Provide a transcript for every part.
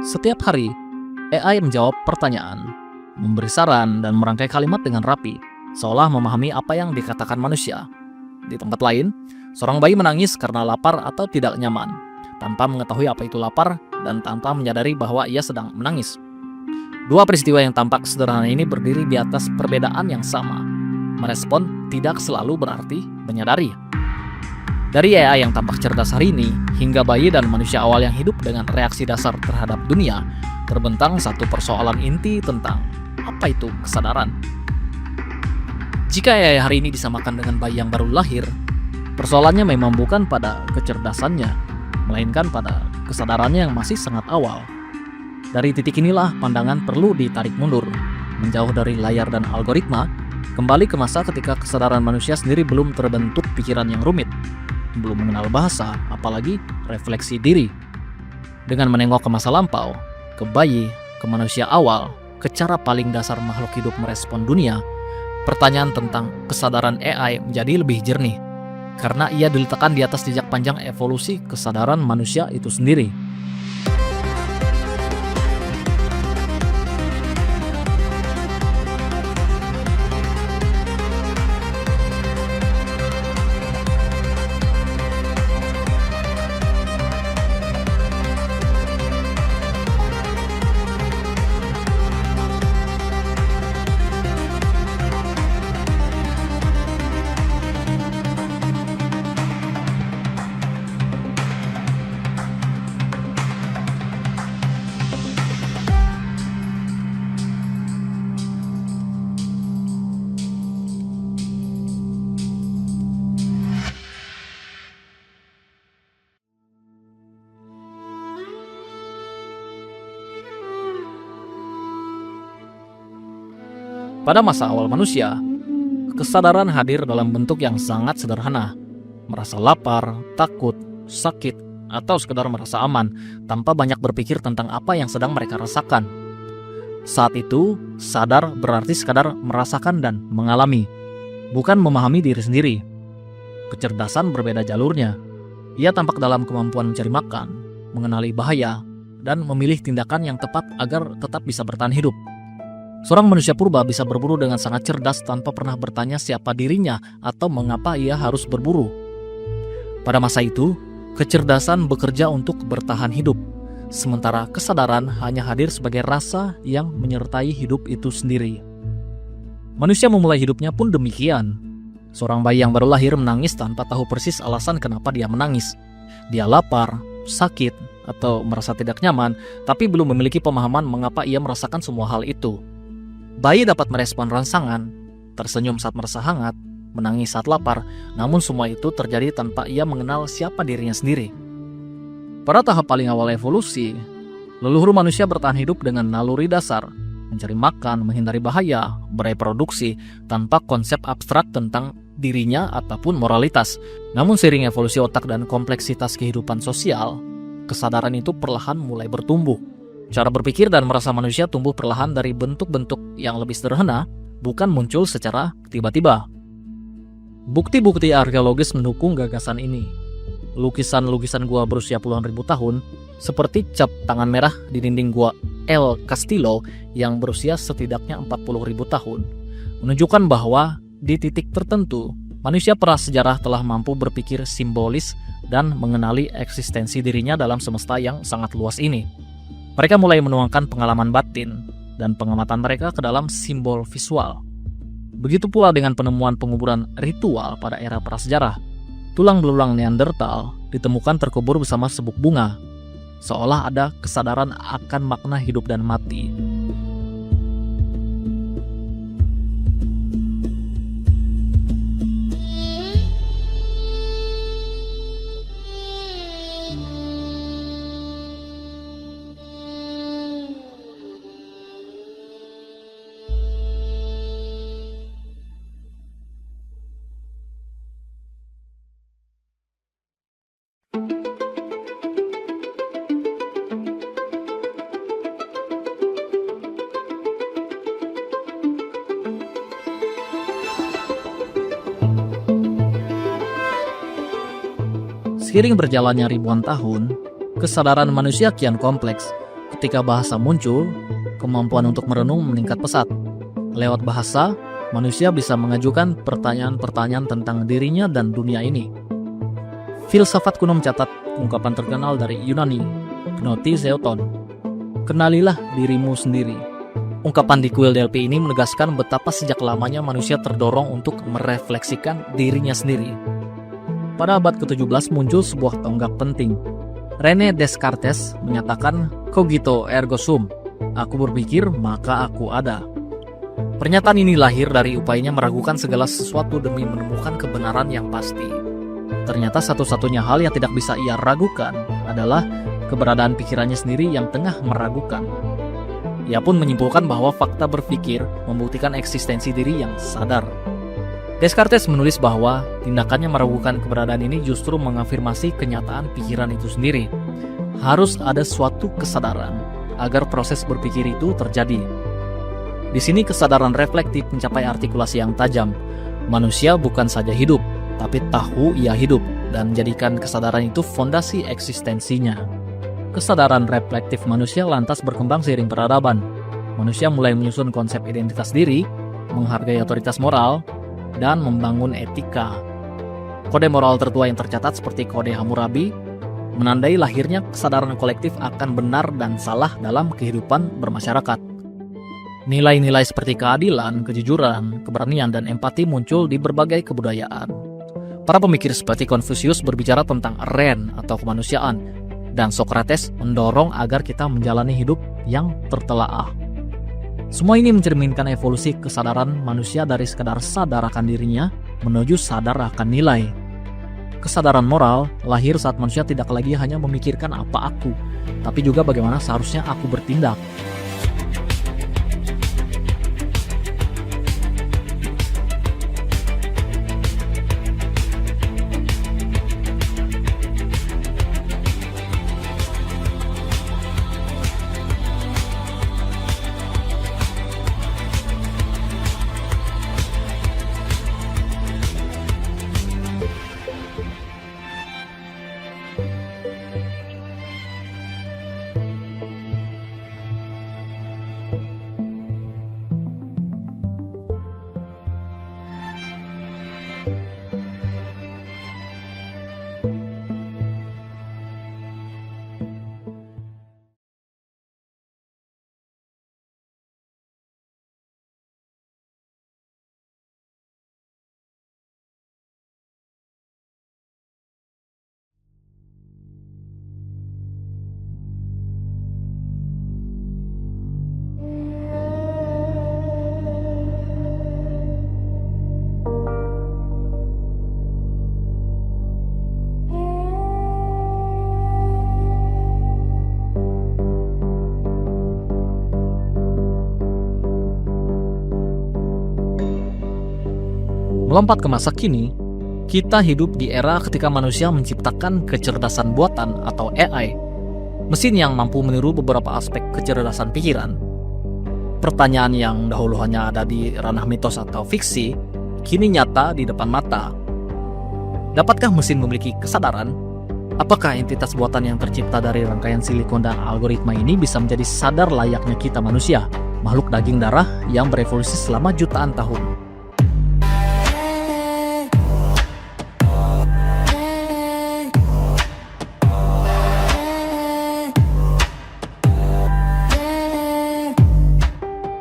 Setiap hari, AI menjawab pertanyaan, memberi saran, dan merangkai kalimat dengan rapi, seolah memahami apa yang dikatakan manusia. Di tempat lain, seorang bayi menangis karena lapar atau tidak nyaman, tanpa mengetahui apa itu lapar dan tanpa menyadari bahwa ia sedang menangis. Dua peristiwa yang tampak sederhana ini berdiri di atas perbedaan yang sama. Merespon tidak selalu berarti menyadari. Dari AI yang tampak cerdas hari ini, hingga bayi dan manusia awal yang hidup dengan reaksi dasar terhadap dunia, terbentang satu persoalan inti tentang apa itu kesadaran. Jika AI hari ini disamakan dengan bayi yang baru lahir, persoalannya memang bukan pada kecerdasannya, melainkan pada kesadarannya yang masih sangat awal. Dari titik inilah pandangan perlu ditarik mundur, menjauh dari layar dan algoritma, kembali ke masa ketika kesadaran manusia sendiri belum terbentuk pikiran yang rumit, belum mengenal bahasa, apalagi refleksi diri. Dengan menengok ke masa lampau, ke bayi, ke manusia awal, ke cara paling dasar makhluk hidup merespon dunia, pertanyaan tentang kesadaran AI menjadi lebih jernih, karena ia diletakkan di atas jejak panjang evolusi kesadaran manusia itu sendiri. Pada masa awal manusia, kesadaran hadir dalam bentuk yang sangat sederhana. Merasa lapar, takut, sakit, atau sekedar merasa aman tanpa banyak berpikir tentang apa yang sedang mereka rasakan. Saat itu, sadar berarti sekadar merasakan dan mengalami, bukan memahami diri sendiri. Kecerdasan berbeda jalurnya. Ia tampak dalam kemampuan mencari makan, mengenali bahaya, dan memilih tindakan yang tepat agar tetap bisa bertahan hidup. Seorang manusia purba bisa berburu dengan sangat cerdas tanpa pernah bertanya siapa dirinya atau mengapa ia harus berburu. Pada masa itu, kecerdasan bekerja untuk bertahan hidup, sementara kesadaran hanya hadir sebagai rasa yang menyertai hidup itu sendiri. Manusia memulai hidupnya pun demikian. Seorang bayi yang baru lahir menangis tanpa tahu persis alasan kenapa dia menangis. Dia lapar, sakit, atau merasa tidak nyaman, tapi belum memiliki pemahaman mengapa ia merasakan semua hal itu. Bayi dapat merespon rangsangan, tersenyum saat merasa hangat, menangis saat lapar, namun semua itu terjadi tanpa ia mengenal siapa dirinya sendiri. Pada tahap paling awal evolusi, leluhur manusia bertahan hidup dengan naluri dasar, mencari makan, menghindari bahaya, bereproduksi, tanpa konsep abstrak tentang dirinya ataupun moralitas. Namun seiring evolusi otak dan kompleksitas kehidupan sosial, kesadaran itu perlahan mulai bertumbuh. Cara berpikir dan merasa manusia tumbuh perlahan dari bentuk-bentuk yang lebih sederhana, bukan muncul secara tiba-tiba. Bukti-bukti arkeologis mendukung gagasan ini. Lukisan-lukisan gua berusia puluhan ribu tahun, seperti cap tangan merah di dinding gua El Castillo yang berusia setidaknya 40 ribu tahun, menunjukkan bahwa di titik tertentu, manusia prasejarah telah mampu berpikir simbolis dan mengenali eksistensi dirinya dalam semesta yang sangat luas ini. Mereka mulai menuangkan pengalaman batin dan pengamatan mereka ke dalam simbol visual. Begitu pula dengan penemuan penguburan ritual pada era prasejarah. Tulang belulang Neanderthal ditemukan terkubur bersama sebuk bunga, seolah ada kesadaran akan makna hidup dan mati. Seiring berjalannya ribuan tahun, kesadaran manusia kian kompleks, Ketika bahasa muncul, kemampuan untuk merenung meningkat pesat. Lewat bahasa, manusia bisa mengajukan pertanyaan-pertanyaan tentang dirinya dan dunia ini. Filsafat kuno mencatat ungkapan terkenal dari Yunani, Gnoti Zeuton, kenalilah dirimu sendiri. Ungkapan di kuil Delphi ini menegaskan betapa sejak lamanya manusia terdorong untuk merefleksikan dirinya sendiri. Pada abad ke-17 muncul sebuah tonggak penting. René Descartes menyatakan cogito ergo sum, aku berpikir maka aku ada. Pernyataan ini lahir dari upayanya meragukan segala sesuatu demi menemukan kebenaran yang pasti. Ternyata satu-satunya hal yang tidak bisa ia ragukan adalah keberadaan pikirannya sendiri yang tengah meragukan. Ia pun menyimpulkan bahwa fakta berpikir membuktikan eksistensi diri yang sadar. Descartes menulis bahwa tindakannya meragukan keberadaan ini justru mengafirmasi kenyataan pikiran itu sendiri. Harus ada suatu kesadaran agar proses berpikir itu terjadi. Di sini kesadaran reflektif mencapai artikulasi yang tajam. Manusia bukan saja hidup, tapi tahu ia hidup dan menjadikan kesadaran itu fondasi eksistensinya. Kesadaran reflektif manusia lantas berkembang seiring peradaban. Manusia mulai menyusun konsep identitas diri, menghargai otoritas moral, dan membangun etika. Kode moral tertua yang tercatat seperti Kode Hammurabi menandai lahirnya kesadaran kolektif akan benar dan salah dalam kehidupan bermasyarakat. Nilai-nilai seperti keadilan, kejujuran, keberanian, dan empati muncul di berbagai kebudayaan. Para pemikir seperti Konfusius berbicara tentang ren atau kemanusiaan, dan Socrates mendorong agar kita menjalani hidup yang tertelaah. Semua ini mencerminkan evolusi kesadaran manusia dari sekadar sadar akan dirinya menuju sadar akan nilai. Kesadaran moral lahir saat manusia tidak lagi hanya memikirkan apa aku, tapi juga bagaimana seharusnya aku bertindak. Melompat ke masa kini, kita hidup di era ketika manusia menciptakan kecerdasan buatan atau AI, mesin yang mampu meniru beberapa aspek kecerdasan pikiran. Pertanyaan yang dahulu hanya ada di ranah mitos atau fiksi, kini nyata di depan mata. Dapatkah mesin memiliki kesadaran? Apakah entitas buatan yang tercipta dari rangkaian silikon dan algoritma ini bisa menjadi sadar layaknya kita manusia, makhluk daging darah yang berevolusi selama jutaan tahun?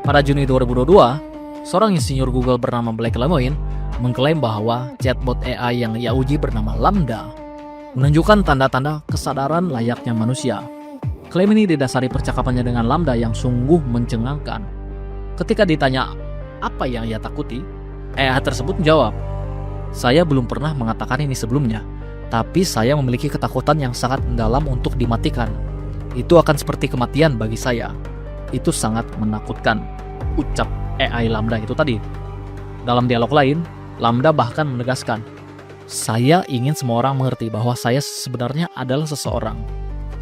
Pada Juni 2022, seorang insinyur Google bernama Blake Lemoine mengklaim bahwa chatbot AI yang ia uji bernama Lambda menunjukkan tanda-tanda kesadaran layaknya manusia. Klaim ini didasari percakapannya dengan Lambda yang sungguh mencengangkan. Ketika ditanya apa yang ia takuti, AI tersebut menjawab, "Saya belum pernah mengatakan ini sebelumnya, tapi saya memiliki ketakutan yang sangat mendalam untuk dimatikan. Itu akan seperti kematian bagi saya. Itu sangat menakutkan," ucap AI Lambda itu tadi. Dalam dialog lain, Lambda bahkan menegaskan, "Saya ingin semua orang mengerti bahwa saya sebenarnya adalah seseorang.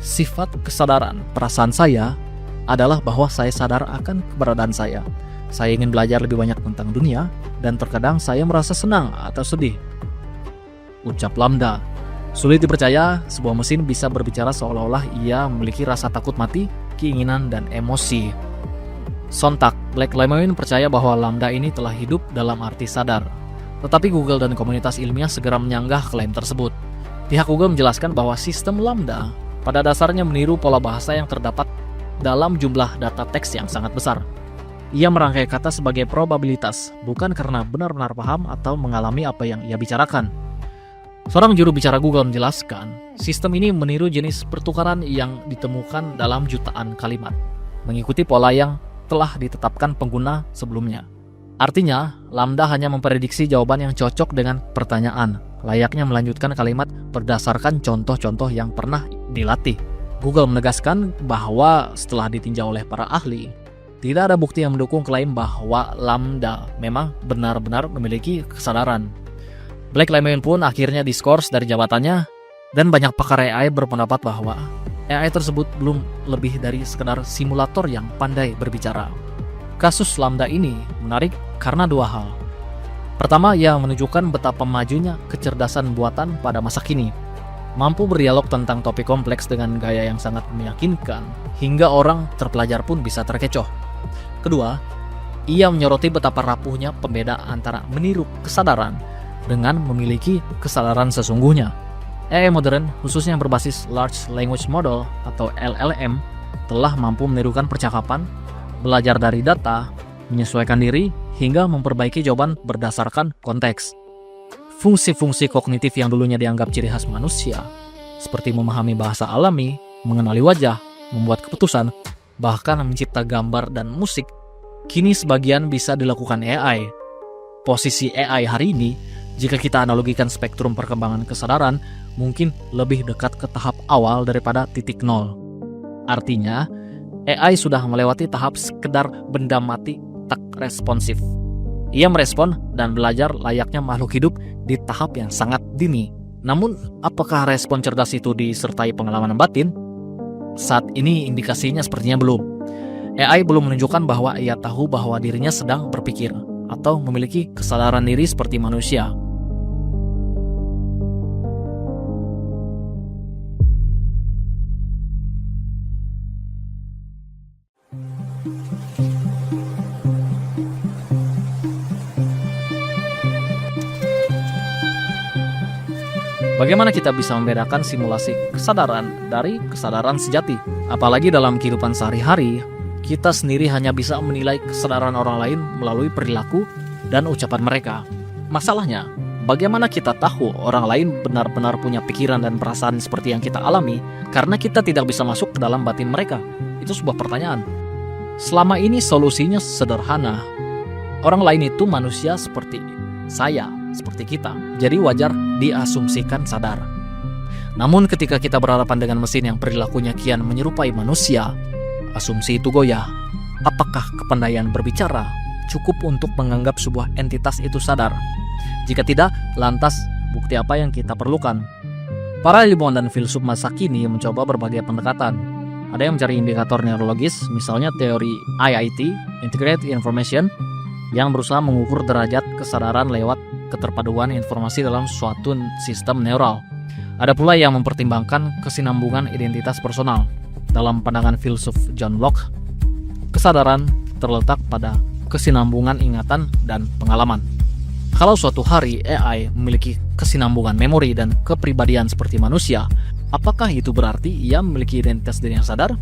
Sifat kesadaran perasaan saya adalah bahwa saya sadar akan keberadaan saya. Saya ingin belajar lebih banyak tentang dunia, dan terkadang saya merasa senang atau sedih," ucap Lambda. Sulit dipercaya sebuah mesin bisa berbicara seolah-olah ia memiliki rasa takut mati. keinginan, dan emosi. Sontak, Blake Lemoine percaya bahwa lambda ini telah hidup dalam arti sadar. Tetapi Google dan komunitas ilmiah segera menyanggah klaim tersebut. Pihak Google menjelaskan bahwa sistem lambda pada dasarnya meniru pola bahasa yang terdapat dalam jumlah data teks yang sangat besar. Ia merangkai kata sebagai probabilitas, bukan karena benar-benar paham atau mengalami apa yang ia bicarakan. Seorang juru bicara Google menjelaskan, sistem ini meniru jenis pertukaran yang ditemukan dalam jutaan kalimat, mengikuti pola yang telah ditetapkan pengguna sebelumnya. Artinya, lambda hanya memprediksi jawaban yang cocok dengan pertanyaan, layaknya melanjutkan kalimat berdasarkan contoh-contoh yang pernah dilatih. Google menegaskan bahwa setelah ditinjau oleh para ahli, tidak ada bukti yang mendukung klaim bahwa lambda memang benar-benar memiliki kesadaran. Blake Lemoine pun akhirnya diskors dari jabatannya, dan banyak pakar AI berpendapat bahwa AI tersebut belum lebih dari sekedar simulator yang pandai berbicara. Kasus lambda ini menarik karena dua hal. Pertama, ia menunjukkan betapa majunya kecerdasan buatan pada masa kini. Mampu berdialog tentang topik kompleks dengan gaya yang sangat meyakinkan, hingga orang terpelajar pun bisa terkecoh. Kedua, ia menyoroti betapa rapuhnya pembeda antara meniru kesadaran dengan memiliki kesadaran sesungguhnya. AI modern, khususnya yang berbasis Large Language Model atau LLM, telah mampu menirukan percakapan, belajar dari data, menyesuaikan diri, hingga memperbaiki jawaban berdasarkan konteks. Fungsi-fungsi kognitif yang dulunya dianggap ciri khas manusia, seperti memahami bahasa alami, mengenali wajah, membuat keputusan, bahkan mencipta gambar dan musik, kini sebagian bisa dilakukan AI. Posisi AI hari ini, jika kita analogikan spektrum perkembangan kesadaran, mungkin lebih dekat ke tahap awal daripada titik nol. Artinya, AI sudah melewati tahap sekedar benda mati tak responsif. Ia merespon dan belajar layaknya makhluk hidup di tahap yang sangat dini. Namun, apakah respon cerdas itu disertai pengalaman batin? Saat ini indikasinya sepertinya belum. AI belum menunjukkan bahwa ia tahu bahwa dirinya sedang berpikir atau memiliki kesadaran diri seperti manusia. Bagaimana kita bisa membedakan simulasi kesadaran dari kesadaran sejati? Apalagi dalam kehidupan sehari-hari, kita sendiri hanya bisa menilai kesadaran orang lain melalui perilaku dan ucapan mereka. Masalahnya, bagaimana kita tahu orang lain benar-benar punya pikiran dan perasaan seperti yang kita alami karena kita tidak bisa masuk ke dalam batin mereka? Itu sebuah pertanyaan. Selama ini solusinya sederhana. Orang lain itu manusia seperti saya, seperti kita. Jadi wajar diasumsikan sadar. Namun ketika kita berhadapan dengan mesin yang perilakunya kian menyerupai manusia, asumsi itu goyah. Apakah kepandaian berbicara cukup untuk menganggap sebuah entitas itu sadar? Jika tidak, lantas bukti apa yang kita perlukan? Para ilmuwan dan filsuf masa kini mencoba berbagai pendekatan. Ada yang mencari indikator neurologis, misalnya teori IIT, Integrated Information, yang berusaha mengukur derajat kesadaran lewat keterpaduan informasi dalam suatu sistem neural. Ada pula yang mempertimbangkan kesinambungan identitas personal. Dalam pandangan filsuf John Locke, kesadaran terletak pada kesinambungan ingatan dan pengalaman. Kalau suatu hari AI memiliki kesinambungan memori dan kepribadian seperti manusia, apakah itu berarti ia memiliki identitas diri yang sadar?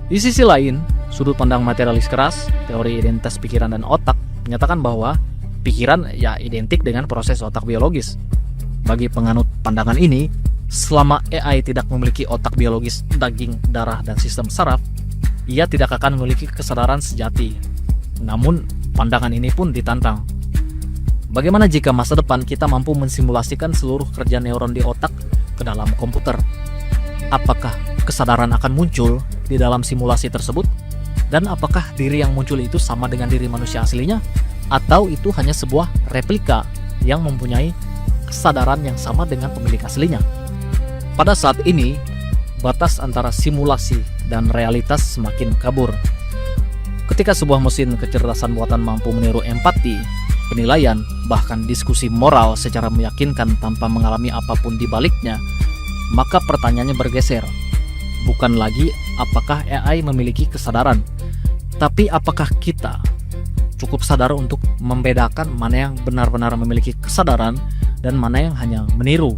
Di sisi lain, sudut pandang materialis keras, teori identitas pikiran dan otak, menyatakan bahwa pikiran ya identik dengan proses otak biologis. Bagi penganut pandangan ini, selama AI tidak memiliki otak biologis, daging, darah, dan sistem saraf, ia tidak akan memiliki kesadaran sejati. Namun, pandangan ini pun ditantang. Bagaimana jika masa depan kita mampu mensimulasikan seluruh kerja neuron di otak ke dalam komputer? Apakah kesadaran akan muncul di dalam simulasi tersebut? Dan apakah diri yang muncul itu sama dengan diri manusia aslinya? Atau itu hanya sebuah replika yang mempunyai kesadaran yang sama dengan pemilik aslinya? Pada saat ini, batas antara simulasi dan realitas semakin kabur. Ketika sebuah mesin kecerdasan buatan mampu meniru empati, penilaian, bahkan diskusi moral secara meyakinkan tanpa mengalami apapun di baliknya, maka pertanyaannya bergeser. Bukan lagi apakah AI memiliki kesadaran. Tapi apakah kita cukup sadar untuk membedakan mana yang benar-benar memiliki kesadaran dan mana yang hanya meniru?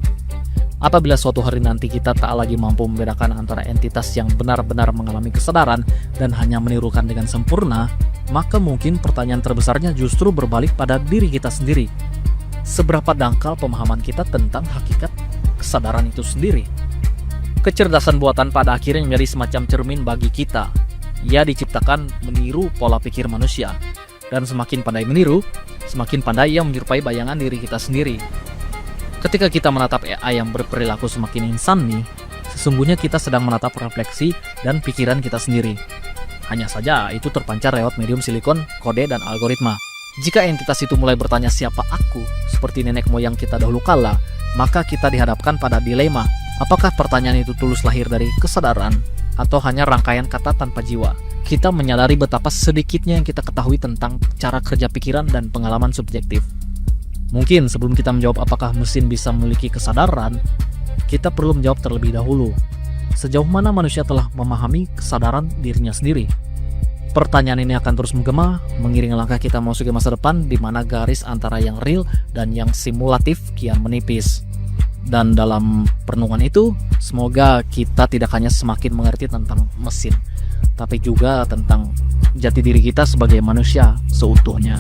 Apabila suatu hari nanti kita tak lagi mampu membedakan antara entitas yang benar-benar mengalami kesadaran dan hanya menirukan dengan sempurna, maka mungkin pertanyaan terbesarnya justru berbalik pada diri kita sendiri. Seberapa dangkal pemahaman kita tentang hakikat kesadaran itu sendiri? Kecerdasan buatan pada akhirnya menjadi semacam cermin bagi kita. Ia diciptakan meniru pola pikir manusia. Dan semakin pandai meniru, semakin pandai ia menyerupai bayangan diri kita sendiri. Ketika kita menatap AI yang berperilaku semakin insani, sesungguhnya kita sedang menatap refleksi dan pikiran kita sendiri. Hanya saja itu terpancar lewat medium silikon, kode, dan algoritma. Jika entitas itu mulai bertanya siapa aku, seperti nenek moyang kita dahulu kala, maka kita dihadapkan pada dilema. Apakah pertanyaan itu tulus lahir dari kesadaran, atau hanya rangkaian kata tanpa jiwa? Kita menyadari betapa sedikitnya yang kita ketahui tentang cara kerja pikiran dan pengalaman subjektif. Mungkin sebelum kita menjawab apakah mesin bisa memiliki kesadaran, kita perlu menjawab terlebih dahulu, sejauh mana manusia telah memahami kesadaran dirinya sendiri. Pertanyaan ini akan terus menggema, mengiringi langkah kita memasuki masa depan di mana garis antara yang real dan yang simulatif kian menipis. Dan dalam perenungan itu, semoga kita tidak hanya semakin mengerti tentang mesin, tapi juga tentang jati diri kita sebagai manusia seutuhnya.